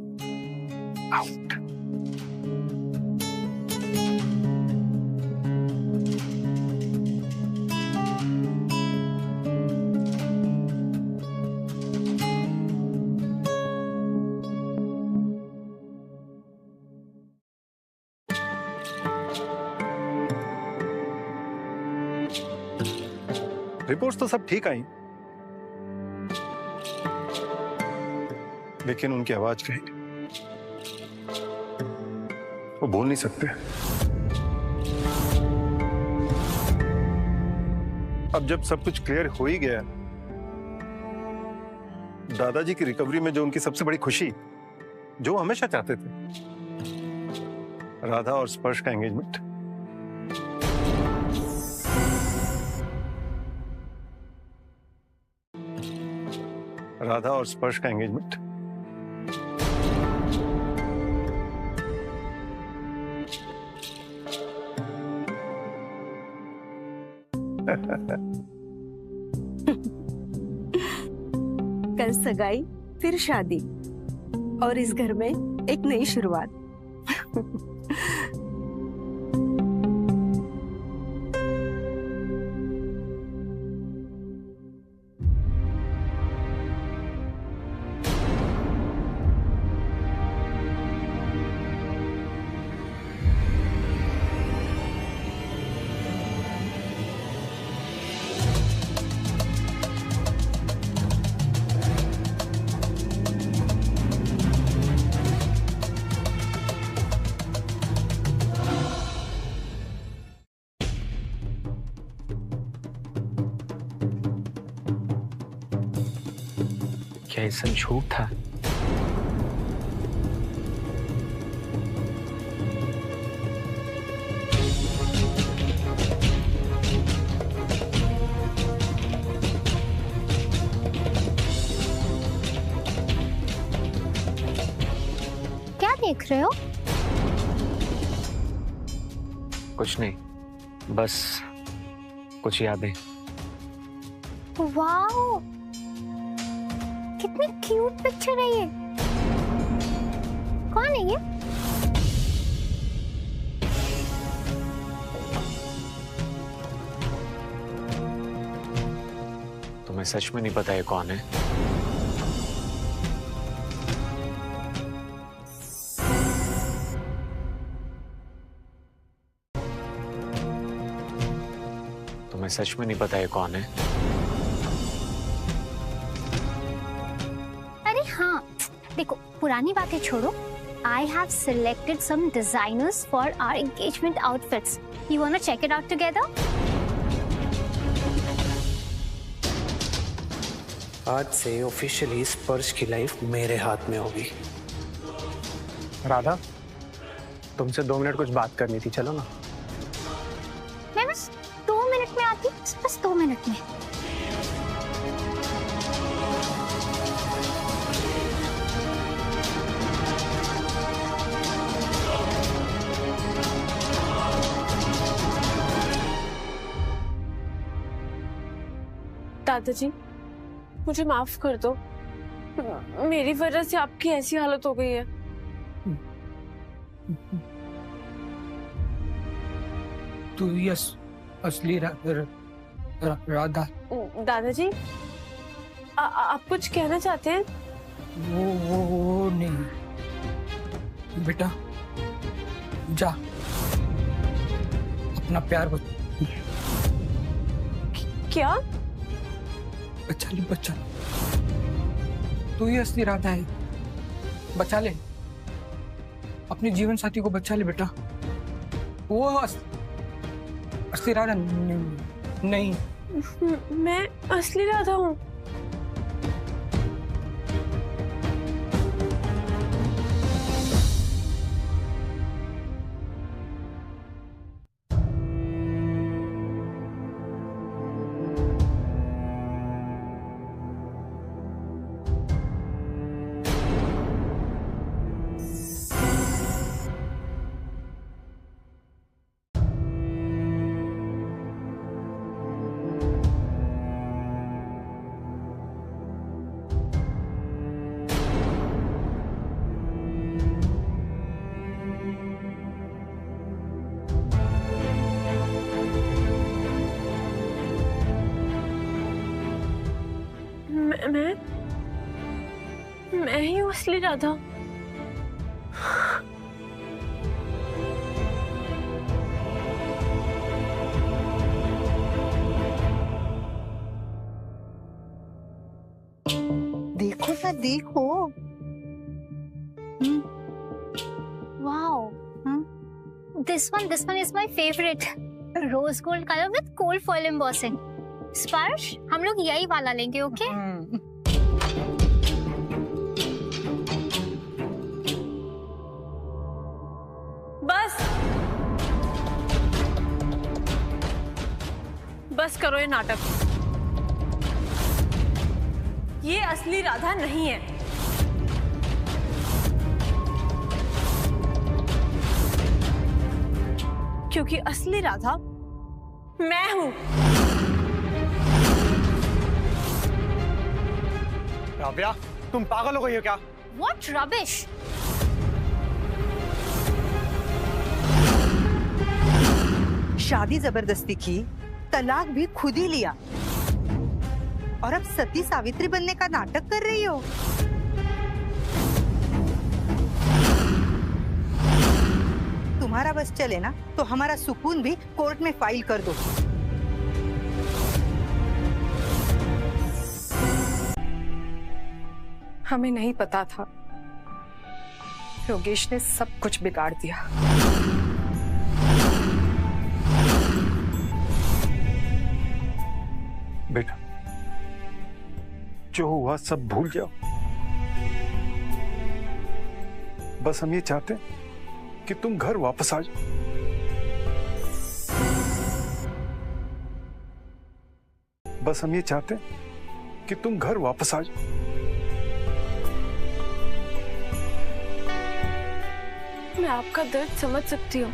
आउट। रिपोर्ट्स तो सब ठीक आई, लेकिन उनकी आवाज कहीं वो बोल नहीं सकते। अब जब सब कुछ क्लियर हो ही गया, दादाजी की रिकवरी में जो उनकी सबसे बड़ी खुशी, जो हमेशा चाहते थे, राधा और स्पर्श का एंगेजमेंट, राधा और स्पर्श का एंगेजमेंट कल सगाई, फिर शादी, और इस घर में एक नई शुरुआत। क्या ये सब झूठ था? क्या देख रहे हो? कुछ नहीं, बस कुछ यादें। वाओ, कितनी क्यूट पिक्चर है ये। कौन है ये? तुम्हें सच में नहीं पता ये कौन है? तुम्हें सच में नहीं पता ये कौन है? अरे हाँ, देखो पुरानी बातें छोड़ो। I have selected some designers for our engagement outfits. You wanna check it out together? आज से ऑफिशियली स्पर्श की लाइफ मेरे हाथ में होगी। राधा, तुमसे 2 मिनट कुछ बात करनी थी, चलो ना। मैं बस 2 मिनट में आती, बस 2 मिनट में। दादाजी, मुझे माफ कर दो। मेरी वजह से आपकी ऐसी हालत हो गई है। तू ही असली राधा। दादाजी, आप कुछ कहना चाहते हैं? वो नहीं बेटा, जा अपना प्यार क्या? बचा ले, बचा। तू ही असली राधा है, बचा ले अपने जीवन साथी को, बचा ले बेटा। वो असली राधा नहीं। मैं असली राधा हूँ। मैं ही हूँ असली राधा। देखो ना, देखो। Wow, this one is my favorite. Rose gold color with gold foil embossing. स्पर्श, हम लोग यही वाला लेंगे, ओके? बस करो ये नाटक। ये असली राधा नहीं है। क्योंकि असली राधा मैं हूं। राव्या, तुम पागल हो गई हो क्या? What rubbish! शादी जबरदस्ती की, तलाक भी खुद ही लिया, और अब सती सावित्री बनने का नाटक कर रही हो। तुम्हारा बस चले ना तो हमारा सुकून भी कोर्ट में फाइल कर दो। हमें नहीं पता था, योगेश ने सब कुछ बिगाड़ दिया। बेटा, जो हुआ सब भूल जाओ। बस हम ये चाहते हैं कि तुम घर वापस आ जाओ। बस हम ये चाहते हैं कि तुम घर वापस आ जाओ। मैं आपका दर्द समझ सकती हूँ,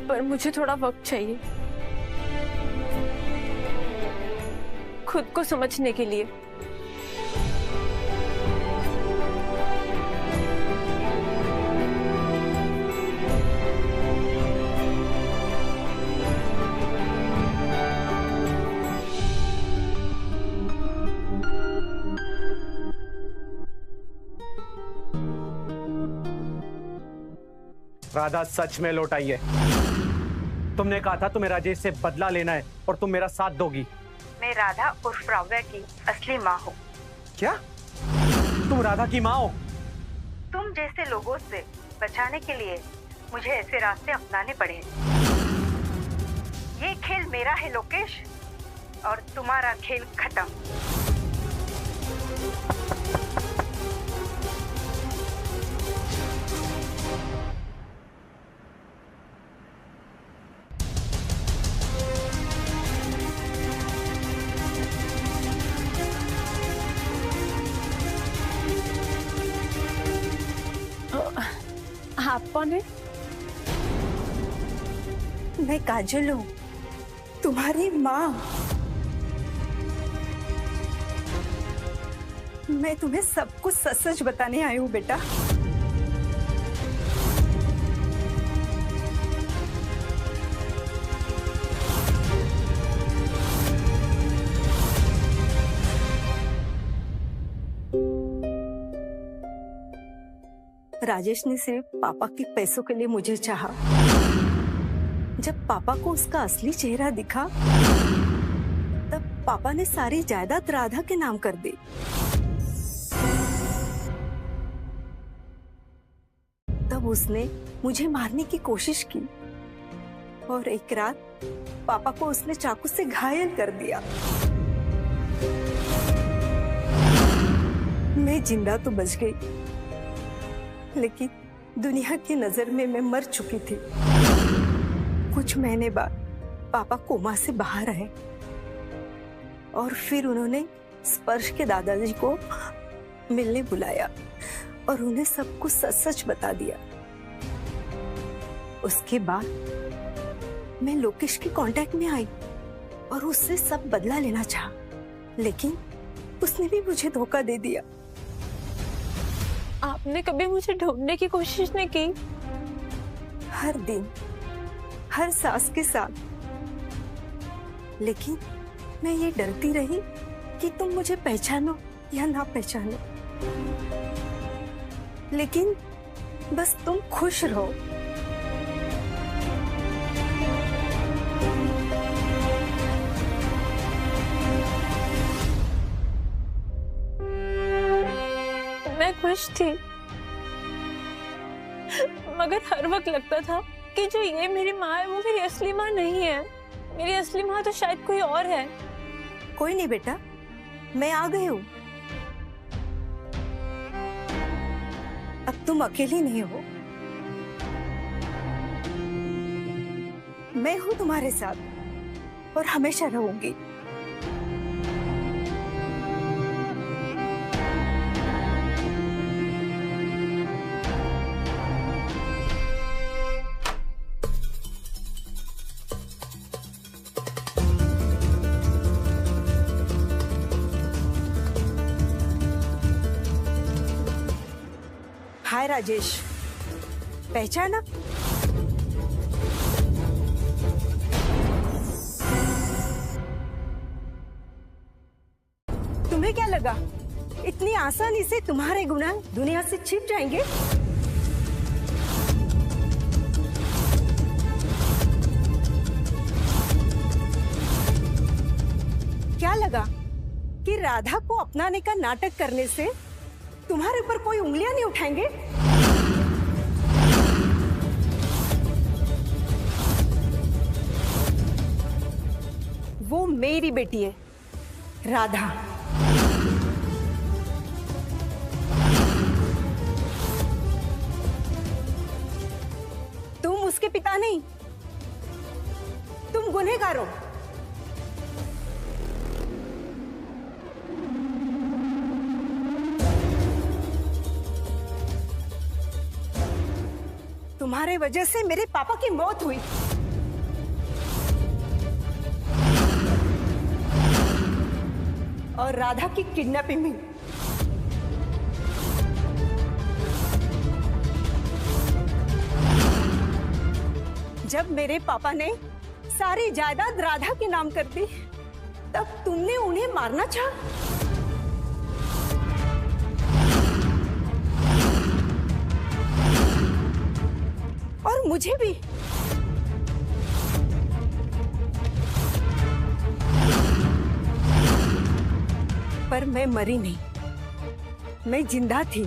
पर मुझे थोड़ा वक्त चाहिए खुद को समझने के लिए। राधा सच में लौट आई है। तुमने कहा था तुम्हें राजेश से बदला लेना है और तुम मेरा साथ दोगी। मैं राधा उर्फ राव्या की असली माँ हूँ। क्या तुम राधा की माँ हो? तुम जैसे लोगों से बचाने के लिए मुझे ऐसे रास्ते अपनाने पड़े। ये खेल मेरा है लोकेश, और तुम्हारा खेल खत्म। आप कौन है? मैं काजल हूँ, तुम्हारी माँ। मैं तुम्हें सब कुछ सच सच बताने आई हूँ बेटा। राजेश ने सिर्फ पापा के पैसों के लिए मुझे चाहा। जब पापा को उसका असली चेहरा दिखा, तब पापा ने सारी जायदाद राधा के नाम कर दी। तब उसने मुझे मारने की कोशिश की और एक रात पापा को उसने चाकू से घायल कर दिया। मैं जिंदा तो बच गई, लेकिन दुनिया की नजर में मैं मर चुकी थी। कुछ महीने बाद पापा कोमा से बाहर आए और फिर उन्होंने स्पर्श के दादाजी को मिलने बुलाया और उन्हें सब कुछ सच सच बता दिया। उसके बाद मैं लोकेश के कांटेक्ट में आई और उससे सब बदला लेना चाहा, लेकिन उसने भी मुझे धोखा दे दिया। आपने कभी मुझे ढूंढने की कोशिश नहीं की? हर दिन, हर सांस के साथ, लेकिन मैं ये डरती रही कि तुम मुझे पहचानो या ना पहचानो। लेकिन बस तुम खुश रहो। मैं खुश थी, मगर हर वक्त लगता था कि जो ये मेरी माँ है वो मेरी असली माँ नहीं है। मेरी असली माँ तो शायद कोई और है। कोई नहीं बेटा, मैं आ गई हूँ। अब तुम अकेली नहीं हो, मैं हूँ तुम्हारे साथ और हमेशा रहूंगी। हाय राजेश, पहचाना? तुम्हें क्या लगा इतनी आसानी से तुम्हारे गुनाह दुनिया से छिप जाएंगे? क्या लगा कि राधा को अपनाने का नाटक करने से तुम्हारे ऊपर कोई उंगलियां नहीं उठाएंगे? वो मेरी बेटी है, राधा। तुम उसके पिता नहीं, तुम गुनहगार हो। तुम्हारे वजह से मेरे पापा की मौत हुई। और राधा की किडनैपिंग भी। जब मेरे पापा ने सारी जायदाद राधा के नाम कर दी, तब तुमने उन्हें मारना चाहा। और मुझे भी। पर मैं मरी नहीं, मैं जिंदा थी।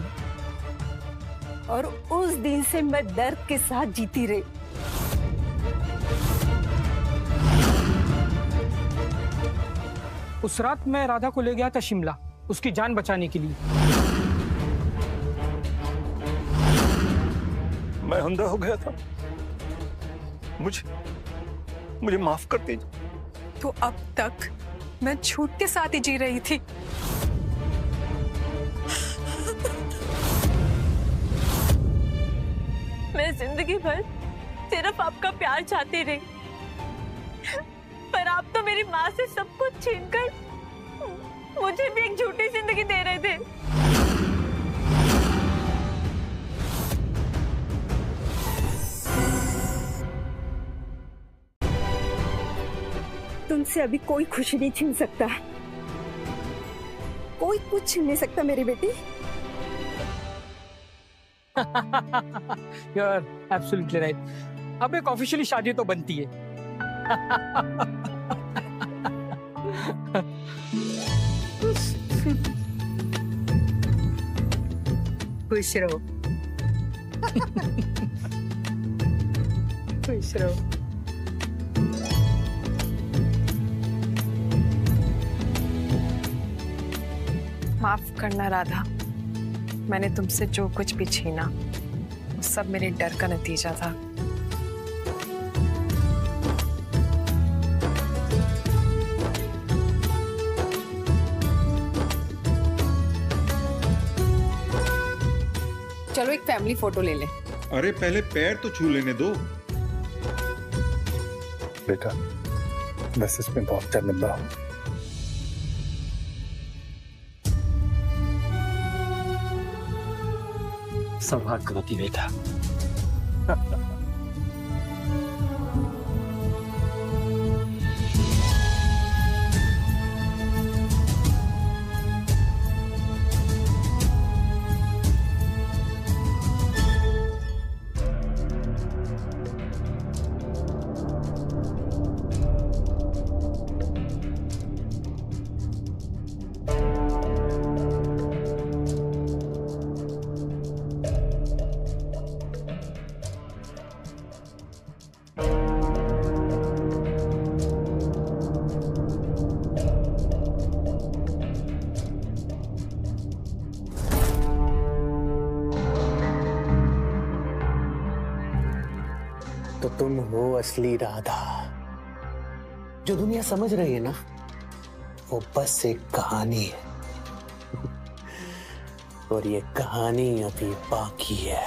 और उस दिन से मैं दर्द के साथ जीती रही। उस रात मैं राधा को ले गया था शिमला, उसकी जान बचाने के लिए। मैं अंधा हो गया था, मुझे माफ कर दीजिए। तो अब तक मैं झूठ के साथ ही जी रही थी। मैं जिंदगी भर सिर्फ आपका प्यार चाहती रही, पर आप तो मेरी माँ से सब कुछ छीनकर मुझे भी एक झूठी जिंदगी दे रहे थे। तुमसे अभी कोई खुशी नहीं छीन सकता, कोई कुछ छीन नहीं सकता मेरी बेटी। You're absolutely right. अब एक ऑफिशियली शादी तो बनती है। खुश रहो। खुश रहो। माफ करना राधा, मैंने तुमसे जो कुछ भी छीना वो सब मेरे डर का नतीजा था। चलो एक फैमिली फोटो ले लें। अरे पहले पैर तो छू लेने दो। बेटा, बस इसमें बहुत शर्मिंदा हूं। सौभाग्यवती बेटा। तो तुम हो असली राधा। जो दुनिया समझ रही है ना, वो बस एक कहानी है। और ये कहानी अभी बाकी है।